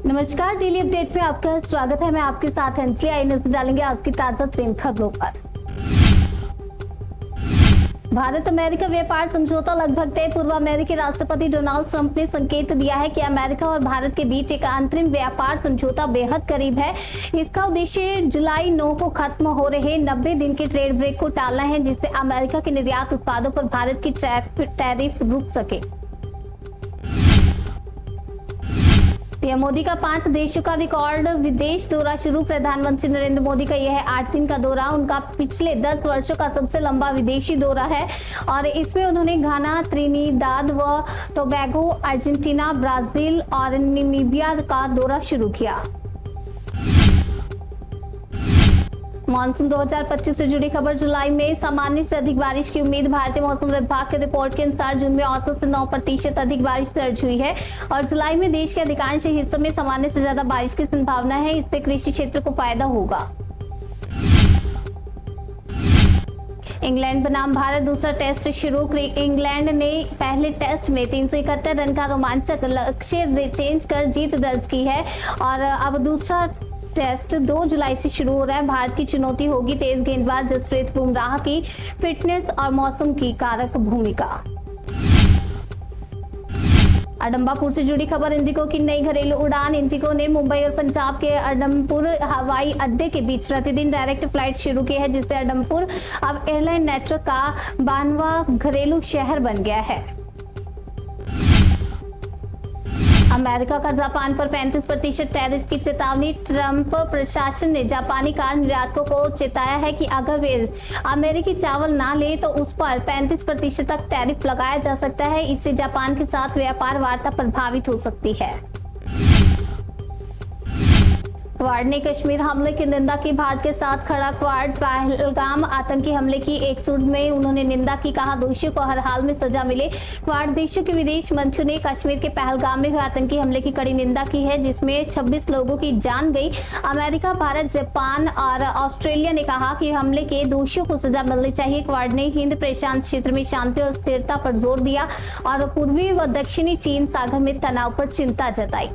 नमस्कार, daily update में आपका स्वागत है। मैं आपके साथ हंसली। आई नजर डालेंगे आज की ताजा ट्रेंड खबरों पर। भारत अमेरिका व्यापार समझौता लगभग तय। पूर्व अमेरिकी राष्ट्रपति डोनाल्ड ट्रंप ने संकेत दिया है कि अमेरिका और भारत के बीच एक अंतरिम व्यापार समझौता बेहद करीब है। इसका उद्देश्य जुलाई 9 को खत्म हो रहे 90 दिन के ट्रेड ब्रेक को टालना है, जिससे अमेरिका के निर्यात उत्पादों पर भारत की टैरिफ रुक सके। पीएम मोदी का 5 देशों का रिकॉर्ड विदेश दौरा शुरू। प्रधानमंत्री नरेंद्र मोदी का यह है 8 दिन का दौरा। उनका पिछले 10 वर्षों का सबसे लंबा विदेशी दौरा है और इसमें उन्होंने घाना, त्रिनिदाद व टोबैगो, अर्जेंटीना, ब्राजील और नामीबिया का दौरा शुरू किया। मानसून 2025 से जुड़ी खबर। जुलाई में सामान्य से अधिक बारिश की उम्मीद। भारतीय मौसम विभाग के रिपोर्ट के अनुसार जून में औसत से 9% अधिक बारिश दर्ज हुई है और जुलाई में देश के अधिकांश हिस्सों में सामान्य से ज्यादा बारिश की संभावना है। इससे कृषि क्षेत्र को फायदा होगा। इंग्लैंड बनाम भारत दूसरा टेस्ट शुरू। इंग्लैंड ने पहले टेस्ट में 371 रन का रोमांचक लक्ष्य चेंज कर जीत दर्ज की है और अब दूसरा टेस्ट 2 जुलाई से शुरू हो रहा है। भारत की चुनौती होगी तेज गेंदबाज जसप्रीत बुमराह की फिटनेस और मौसम की कारक भूमिका। अडंबापुर से जुड़ी खबर। इंडिगो की नई घरेलू उड़ान। इंडिगो ने मुंबई और पंजाब के अडंबपुर हवाई अड्डे के बीच प्रतिदिन डायरेक्ट फ्लाइट शुरू की है, जिससे अडंबपुर अब एयरलाइन नेटवर्क का 92वां घरेलू शहर बन गया है। अमेरिका का जापान पर 35% टैरिफ की चेतावनी। ट्रंप प्रशासन ने जापानी कार निर्यातकों को चेताया है कि अगर वे अमेरिकी चावल ना ले तो उस पर 35% तक टैरिफ लगाया जा सकता है। इससे जापान के साथ व्यापार वार्ता प्रभावित हो सकती है। क्वाड ने कश्मीर हमले की निंदा की। भारत के साथ खड़ा क्वाड। पहलगाम आतंकी हमले की एक सुर में उन्होंने निंदा की। कहा, दोषियों को हर हाल में सजा मिले। क्वाड देशों के विदेश मंत्रियों ने कश्मीर के पहलगाम में हुए आतंकी हमले की कड़ी निंदा की है, जिसमें 26 लोगों की जान गई। अमेरिका, भारत, जापान और ऑस्ट्रेलिया ने कहा कि हमले के दोषियों को सजा मिलनी चाहिए। क्वाड ने हिंद प्रशांत क्षेत्र में शांति और स्थिरता पर जोर दिया और पूर्वी व दक्षिणी चीन सागर में तनाव पर चिंता जताई।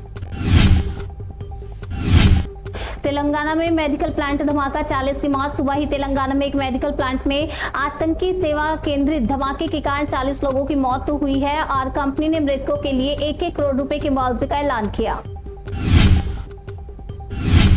तेलंगाना में मेडिकल प्लांट धमाका। 40 की मौत। सुबह ही तेलंगाना में एक मेडिकल प्लांट में आतंकी सेवा केंद्रित धमाके के कारण 40 लोगों की मौत हुई है और कंपनी ने मृतकों के लिए 1-1 करोड़ रुपए के मुआवजे का ऐलान किया।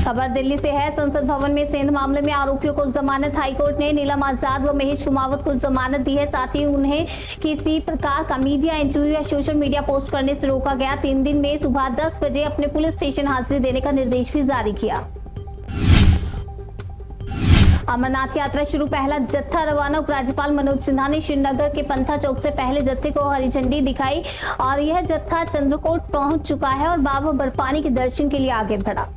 खबर दिल्ली से है। संसद भवन में सेंध मामले में आरोपियों को जमानत। हाईकोर्ट ने नीलम आजाद व महेश कुमावत को जमानत दी है। साथ ही उन्हें किसी प्रकार का मीडिया इंटरव्यू या सोशल मीडिया पोस्ट करने से रोका गया। 3 दिन में सुबह 10 बजे अपने पुलिस स्टेशन हाजिरी देने का निर्देश भी जारी किया। अमरनाथ यात्रा शुरू। पहला जत्था रवाना। उपराज्यपाल मनोज सिन्हा ने श्रीनगर के पंथा चौक से पहले जत्थे को हरी झंडी दिखाई और यह जत्था चंद्रकोट पहुंच चुका है और बाबा बर्फानी के दर्शन के लिए आगे बढ़ा।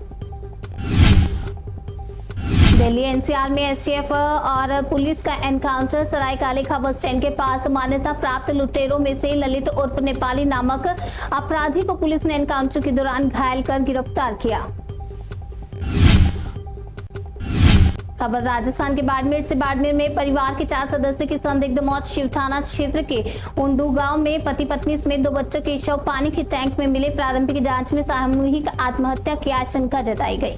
दिल्ली एनसीआर में एसटीएफ और पुलिस का एनकाउंटर। सरायकालेखा बस स्टैंड के पास मान्यता प्राप्त लुटेरों में से ललित उर्फ नेपाली नामक अपराधी को पुलिस ने एनकाउंटर के दौरान घायल कर गिरफ्तार किया। खबर राजस्थान के बाड़मेर से। बाड़मेर में परिवार के 4 सदस्यों की संदिग्ध मौत। शिव थाना क्षेत्र के उंडू गांव में पति पत्नी समेत 2 बच्चों के शव पानी के टैंक में मिले। प्रारंभिक जांच में सामूहिक आत्महत्या की आशंका जताई गई।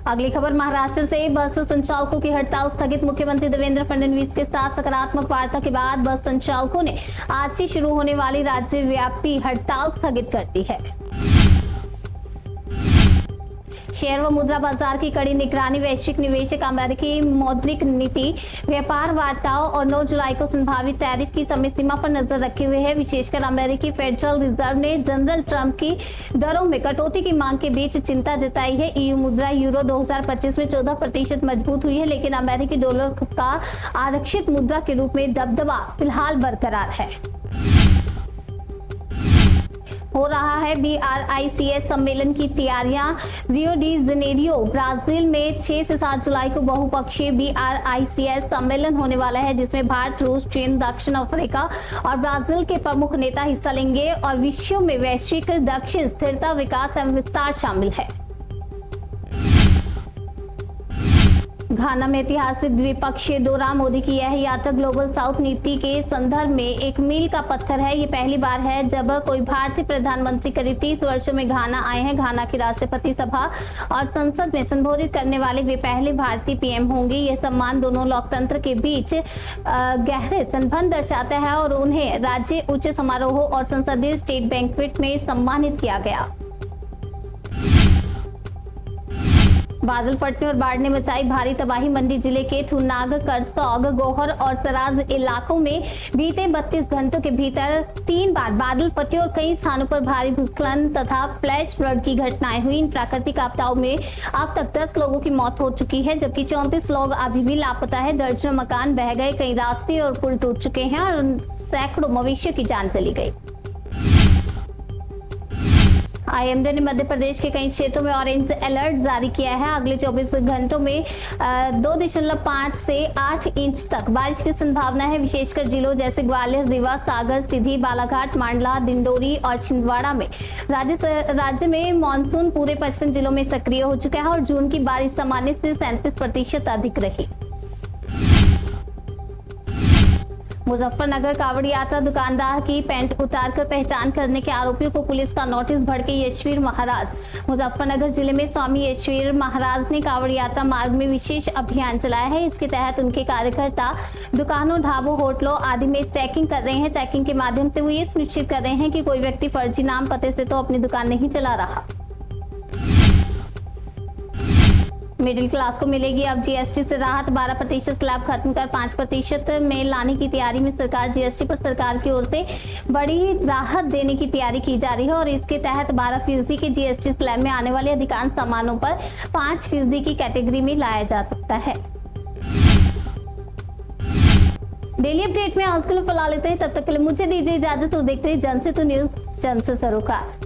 अगली खबर महाराष्ट्र से। बस संचालकों की हड़ताल स्थगित। मुख्यमंत्री देवेंद्र फडणवीस के साथ सकारात्मक वार्ता के बाद बस संचालकों ने आज से शुरू होने वाली राज्यव्यापी हड़ताल स्थगित कर दी है। शेयर व मुद्रा बाजार की कड़ी निगरानी। वैश्विक निवेशक अमेरिकी मौद्रिक नीति, व्यापार वार्ताओं और 9 जुलाई को संभावित टैरिफ की समय सीमा पर नजर रखे हुए है। विशेषकर अमेरिकी फेडरल रिजर्व ने जनरल ट्रंप की दरों में कटौती की मांग के बीच चिंता जताई है। ईयू मुद्रा यूरो 2025 में 14% मजबूत हुई है, लेकिन अमेरिकी डॉलर का आरक्षित मुद्रा के रूप में दबदबा फिलहाल बरकरार है। हो रहा है BRICS सम्मेलन की तैयारियां। रियो डी जेनेरियो ब्राजील में 6 से 7 जुलाई को बहुपक्षीय BRICS सम्मेलन होने वाला है, जिसमें भारत, रूस, चीन, दक्षिण अफ्रीका और ब्राजील के प्रमुख नेता हिस्सा लेंगे और विश्व में वैश्विक दक्षिण स्थिरता, विकास एवं विस्तार शामिल है। घाना में ऐतिहासिक द्विपक्षीय दौरा। मोदी की यह यात्रा ग्लोबल साउथ नीति के संदर्भ में एक मील का पत्थर है। ये पहली बार है जब कोई भारतीय प्रधानमंत्री करीब 30 वर्षों में घाना आए हैं। घाना की राष्ट्रपति सभा और संसद में संबोधित करने वाले वे पहले भारतीय पीएम होंगे। ये सम्मान दोनों लोकतंत्र के बीच गहरे संबंध दर्शाता है और उन्हें राज्य उच्च समारोह और संसदीय स्टेट बैंक्वेट में सम्मानित किया गया। बादल फटने और बाढ़ ने मचाई भारी तबाही। मंडी जिले के थुनाग, करसौग, गोहर और सराज इलाकों में बीते 32 घंटों के भीतर 3 बार बादल फटे और कई स्थानों पर भारी भूस्खलन तथा फ्लैश फ्लड की घटनाएं हुई। इन प्राकृतिक आपदाओं में अब तक 10 लोगों की मौत हो चुकी है, जबकि 34 लोग अभी भी लापता है। दर्जनों मकान बह गए, कई रास्ते और पुल टूट चुके हैं और सैकड़ों मवेशियों की जान चली गई। आईएमडी ने मध्य प्रदेश के कई क्षेत्रों में ऑरेंज अलर्ट जारी किया है। अगले 24 घंटों में 2.5 से 8 इंच तक बारिश की संभावना है। विशेषकर जिलों जैसे ग्वालियर, रीवा, सागर, सीधी, बालाघाट, मांडला, डिंडोरी और छिंदवाड़ा में राज्य में मानसून पूरे 55 जिलों में सक्रिय हो चुका है और जून की बारिश सामान्य से 37% अधिक रही। मुजफ्फरनगर कांवड़ यात्रा दुकानदार की पैंट उतारकर पहचान करने के आरोपियों को पुलिस का नोटिस। भड़के यशवीर महाराज। मुजफ्फरनगर जिले में स्वामी यशवीर महाराज ने कांवड़ यात्रा मार्ग में विशेष अभियान चलाया है। इसके तहत उनके कार्यकर्ता दुकानों, ढाबों, होटलों आदि में चेकिंग कर रहे हैं। चेकिंग के माध्यम से वो ये सुनिश्चित कर रहे हैं कि कोई व्यक्ति फर्जी नाम पते से तो अपनी दुकान नहीं चला रहा। मिडिल क्लास को मिलेगी अब जीएसटी से राहत। 12% स्लैब खत्म कर 5% में लाने की तैयारी में सरकार। जीएसटी पर सरकार की ओर से बड़ी राहत देने की तैयारी की जा रही है और इसके तहत 12% के जीएसटी स्लैब में आने वाले अधिकांश सामानों पर 5% की कैटेगरी में लाया जा सकता है। डेली अपडेट में आज के लिए बुला लेते हैं, तब तक के लिए मुझे दीजिए इजाजत और देखते हैं जनसेतु न्यूज, जन से सरोकार।